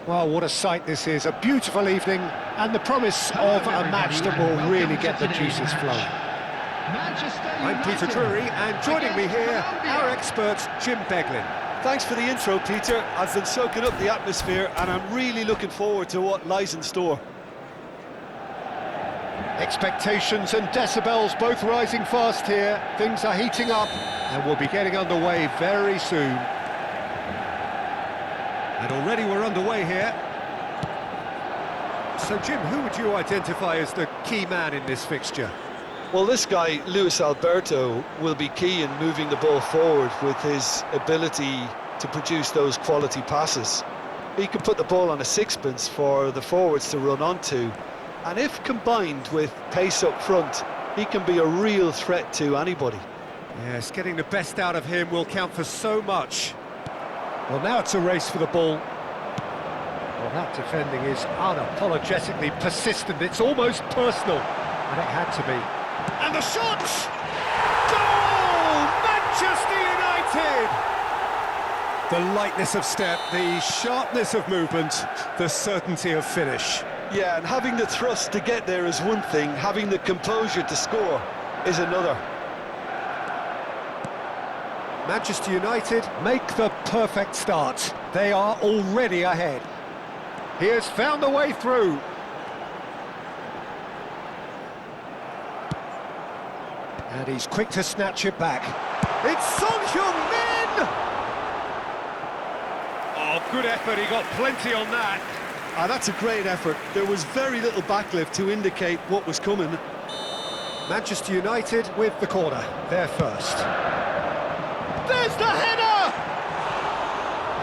Well, what a sight this is, a beautiful evening, and the promise of a match that will really get the juices flowing. I'm Peter Drury, and joining me here, our expert, Jim Beglin. Thanks for the intro, Peter. I've been soaking up the atmosphere, and I'm really looking forward to what lies in store. Expectations and decibels both rising fast here. Things are heating up, and we'll be getting underway very soon. And already we're underway here. So, Jim, who would you identify as the key man in this fixture? Well, this guy, Luis Alberto, will be key in moving the ball forward with his ability to produce those quality passes. He can put the ball on a sixpence for the forwards to run onto, and if combined with pace up front, he can be a real threat to anybody. Yes, getting the best out of him will count for so much. Well, now it's a race for the ball. Well, that defending is unapologetically persistent. It's almost personal, and it had to be. And the shot! Goal! Manchester United! The lightness of step, the sharpness of movement, the certainty of finish. Yeah, and having the thrust to get there is one thing, having the composure to score is another. Manchester United make the perfect start. They are already ahead. He has found a way through. And he's quick to snatch it back. It's Son Heung-min! Oh, good effort, he got plenty on that. That's a great effort. There was very little backlift to indicate what was coming. Manchester United with the corner, they're first. There's the header!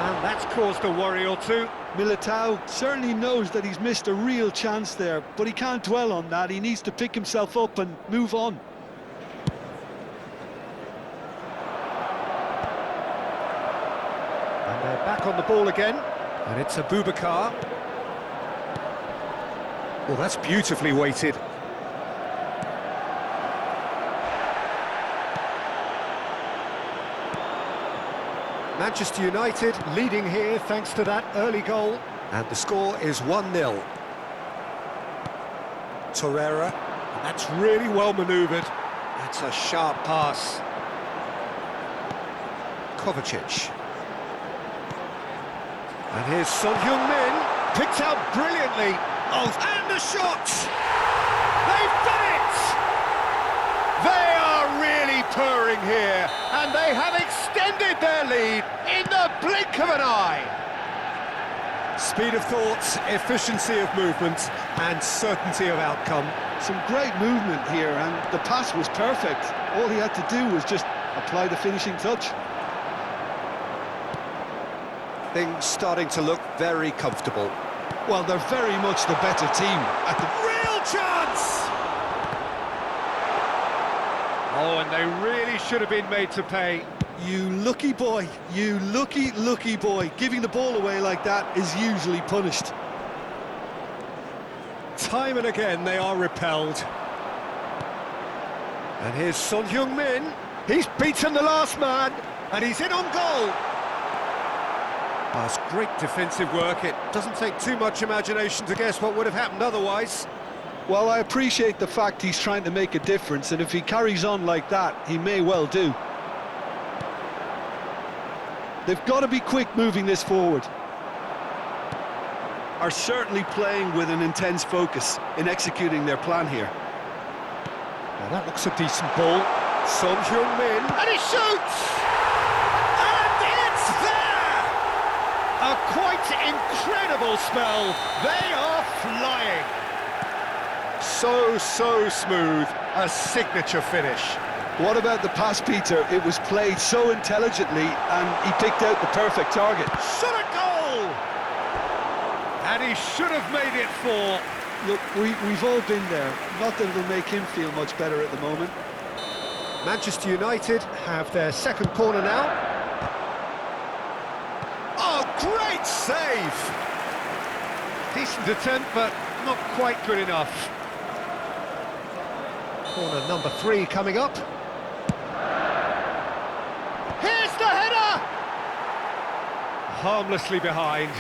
And that's caused a worry or two. Militao certainly knows that he's missed a real chance there, but he can't dwell on that. He needs to pick himself up and move on. And they're back on the ball again, and it's Abubakar. Well, that's beautifully weighted. Manchester United leading here thanks to that early goal, and the score is 1-0. Torreira, and that's really well manoeuvred. That's a sharp pass. Kovacic. And here's Son Heung-min, picked out brilliantly. Oh, and the shot! They've done it! They are really purring here, and they have extended their lead in the blink of an eye. Speed of thought, efficiency of movement, and certainty of outcome. Some great movement here, and the pass was perfect. All he had to do was just apply the finishing touch. Things starting to look very comfortable. Well, they're very much the better team at the... Real chance! Oh, and they really should have been made to pay. You lucky boy, you lucky boy. Giving the ball away like that is usually punished. Time and again they are repelled. And here's Son Heung-min. He's beaten the last man, and he's in on goal. That's great defensive work. It doesn't take too much imagination to guess what would have happened otherwise. Well, I appreciate the fact he's trying to make a difference, and if he carries on like that, he may well do. They've got to be quick moving this forward. Are certainly playing with an intense focus in executing their plan here. Now that looks a decent ball. Son Heung-min, and he shoots! And it's there! A quite incredible spell. They are flying. So smooth, a signature finish. What about the pass, Peter? It was played so intelligently, and he picked out the perfect target. Shot a goal! And he should have made it 4. Look, we've all been there. Not that it'll make him feel much better at the moment. Manchester United have their second corner now. Oh, great save! Decent attempt, but not quite good enough. Corner number 3 coming up. Here's the header! Harmlessly behind.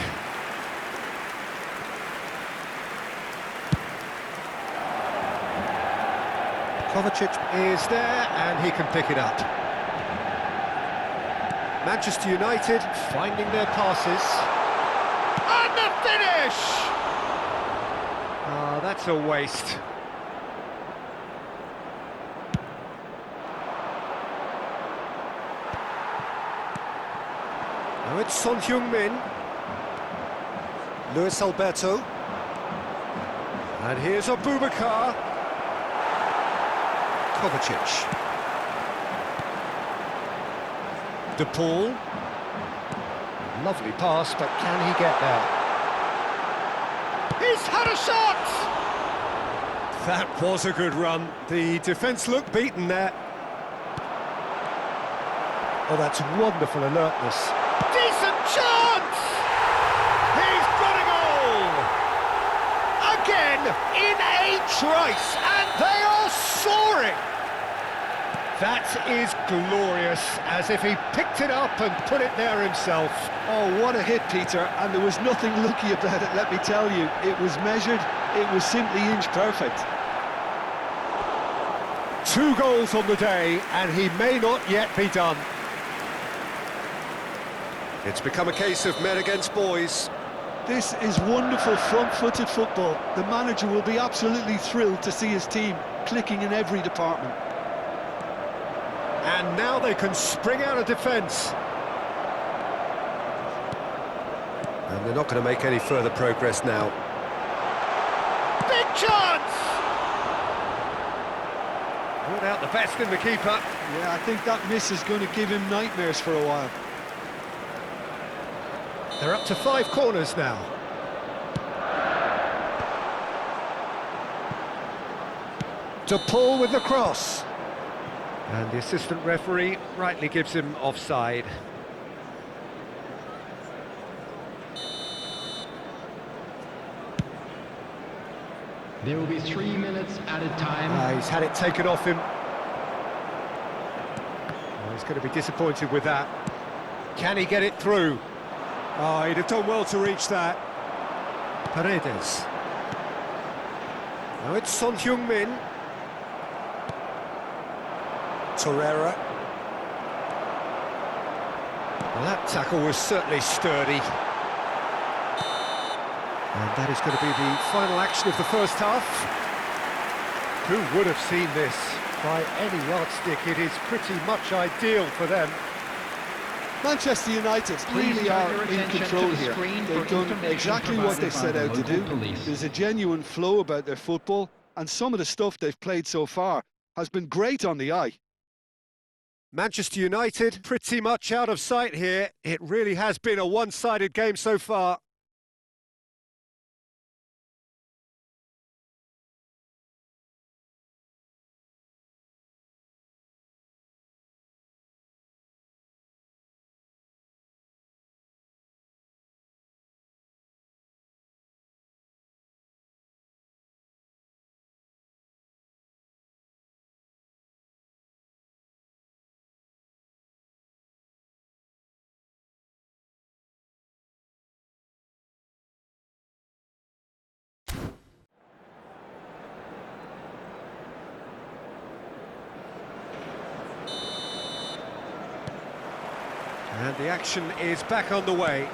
Kovacic is there, and he can pick it up. Manchester United finding their passes. And the finish! Ah, that's a waste. Now it's Son Heung-min. Luis Alberto. And here's Abubakar. Kovacic. De Paul. Lovely pass, but can he get there? He's had a shot! That was a good run. The defence looked beaten there. Oh, that's wonderful alertness. Decent chance! He's got a goal! Again, in a trice, and they are soaring! That is glorious, as if he picked it up and put it there himself. Oh, what a hit, Peter, and there was nothing lucky about it, let me tell you. It was measured, it was simply inch perfect. 2 goals on the day, and he may not yet be done. It's become a case of men against boys. This is wonderful front-footed football. The manager will be absolutely thrilled to see his team clicking in every department. And now they can spring out of defence. And they're not going to make any further progress now. Big chance! Brought out the best in the keeper. Yeah, I think that miss is going to give him nightmares for a while. They're up to 5 corners now. De Paul with the cross. And the assistant referee rightly gives him offside. There will be 3 minutes at a time. He's had it taken off him. Oh, he's going to be disappointed with that. Can he get it through? Oh, he'd have done well to reach that. Paredes. Now it's Son Heung-min. Torreira. Well, that tackle was certainly sturdy. And that is going to be the final action of the first half. Who would have seen this? By any yardstick, it is pretty much ideal for them. Manchester United really are in control here. They've done exactly what they set out to do. There's a genuine flow about their football, and some of the stuff they've played so far has been great on the eye. Manchester United pretty much out of sight here. It really has been a one-sided game so far. And the action is back on the way.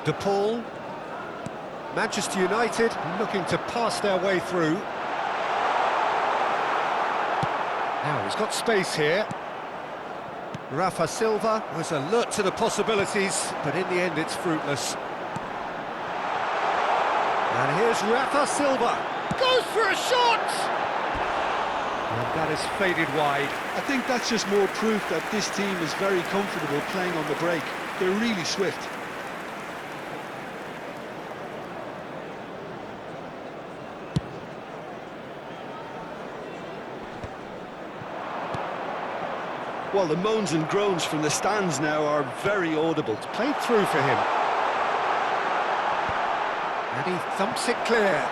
De Paul. Manchester United looking to pass their way through. Now he's got space here. Rafa Silva was alert to the possibilities, but in the end it's fruitless. And here's Rafa Silva. Goes for a shot! And that has faded wide. I think that's just more proof that this team is very comfortable playing on the break. They're really swift. Well, the moans and groans from the stands now are very audible. It's played through for him. And he thumps it clear.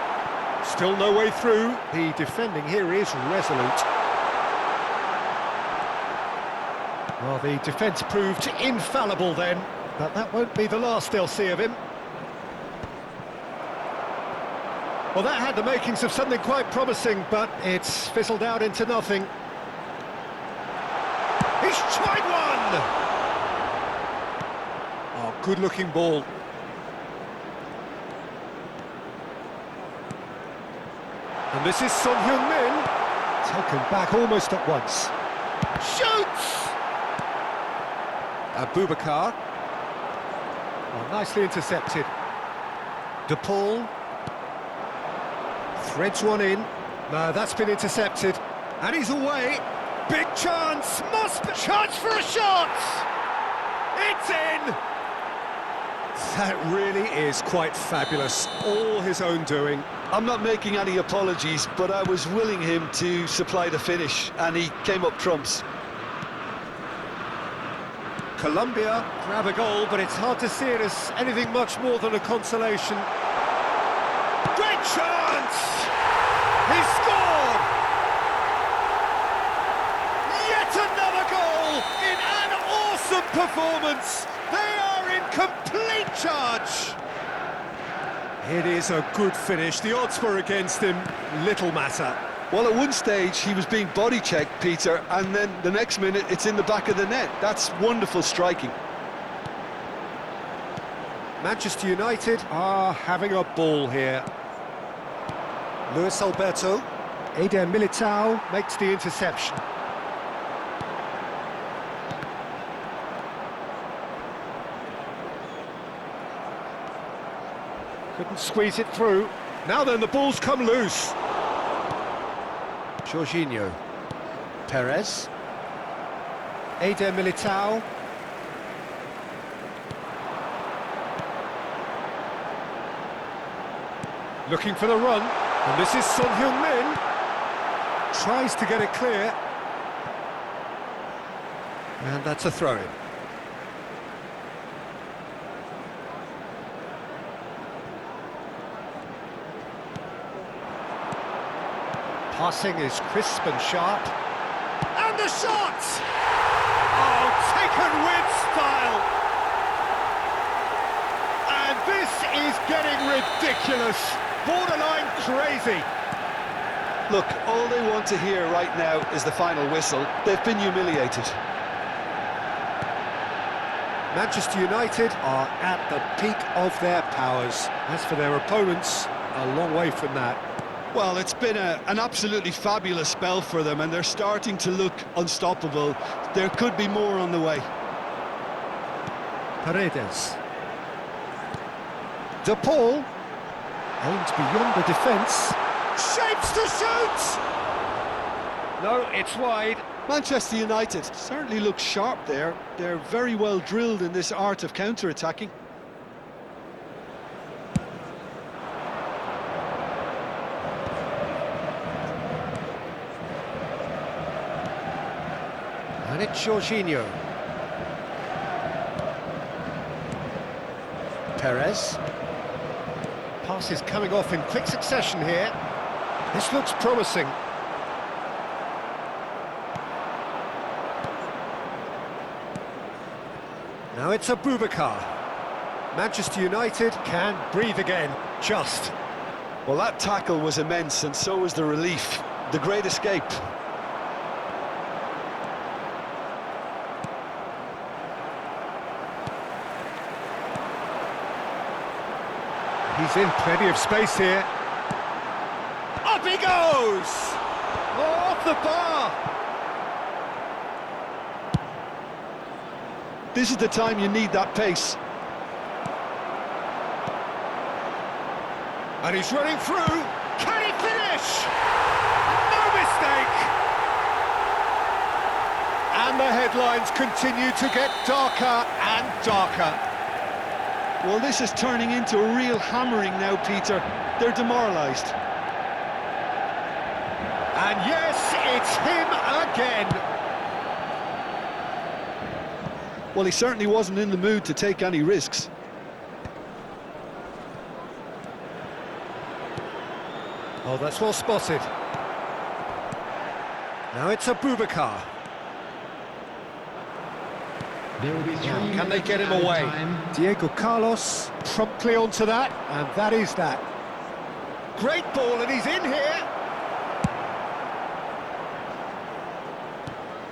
Still no way through. The defending here is resolute. Well, the defence proved infallible then, but that won't be the last they'll see of him. Well, that had the makings of something quite promising, but it's fizzled out into nothing. He's tried one! Oh, good-looking ball. And this is Son Heung-min. Taken back almost at once. Shoots! Abubakar. Oh, nicely intercepted. De Paul. Threads one in. No, that's been intercepted. And he's away. Big chance. Must be. Chance for a shot! It's in! That really is quite fabulous. All his own doing. I'm not making any apologies, but I was willing him to supply the finish, and he came up trumps. Colombia grab a goal, but it's hard to see it as anything much more than a consolation. Great chance! He scored! Yet another goal in an awesome performance! They are in complete charge! It is a good finish. The odds were against him. Little matter. Well, at one stage, he was being body-checked, Peter, and then the next minute, it's in the back of the net. That's wonderful striking. Manchester United are having a ball here. Luis Alberto. Eder Militao makes the interception. Couldn't squeeze it through. Now then, the ball's come loose. Jorginho. Perez. Eder Militao. Looking for the run. And this is Son Heung-min. Tries to get it clear. And that's a throw-in. Passing is crisp and sharp. And the shot! Oh, taken with style! And this is getting ridiculous. Borderline crazy. Look, all they want to hear right now is the final whistle. They've been humiliated. Manchester United are at the peak of their powers. As for their opponents, a long way from that. Well, it's been an absolutely fabulous spell for them, and they're starting to look unstoppable. There could be more on the way. Paredes. De Paul. Aims beyond the defence. Shapes to shoot! No, it's wide. Manchester United certainly look sharp there. They're very well drilled in this art of counter-attacking. And it's Jorginho. Perez. Pass is coming off in quick succession here. This looks promising. Now it's Abubakar. Manchester United can breathe again, just. Well, that tackle was immense, and so was the relief. The great escape. He's in plenty of space here. Up he goes! Oh, off the bar! This is the time you need that pace. And he's running through. Can he finish? No mistake! And the headlines continue to get darker and darker. Well, this is turning into a real hammering now, Peter. They're demoralised. And yes, it's him again. Well, he certainly wasn't in the mood to take any risks. Oh, that's well spotted. Now it's Abubakar. There will be 3 Can they minutes get him added away? time. Diego Carlos promptly onto that, and that is that. Great ball, and he's in here.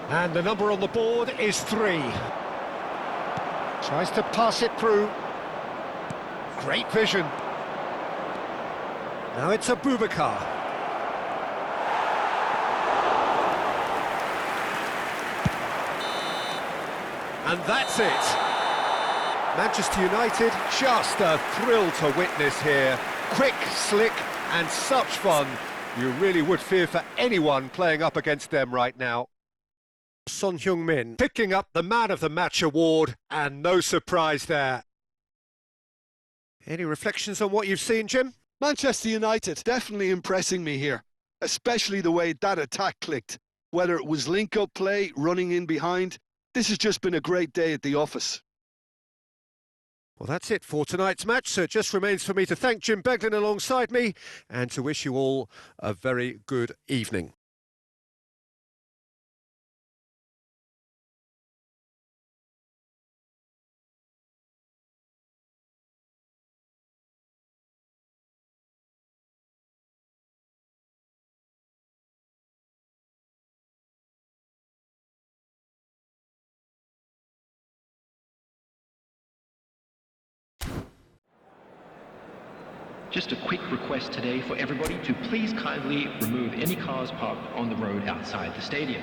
And the number on the board is 3. Tries to pass it through. Great vision. Now it's Abubakar. And that's it. Manchester United, just a thrill to witness here. Quick, slick, and such fun. You really would fear for anyone playing up against them right now. Son Heung-min picking up the Man of the Match award, and no surprise there. Any reflections on what you've seen, Jim? Manchester United definitely impressing me here, especially the way that attack clicked. Whether it was link-up play, running in behind, this has just been a great day at the office. Well, that's it for tonight's match, so it just remains for me to thank Jim Beglin alongside me and to wish you all a very good evening. Just a quick request today for everybody to please kindly remove any cars parked on the road outside the stadium.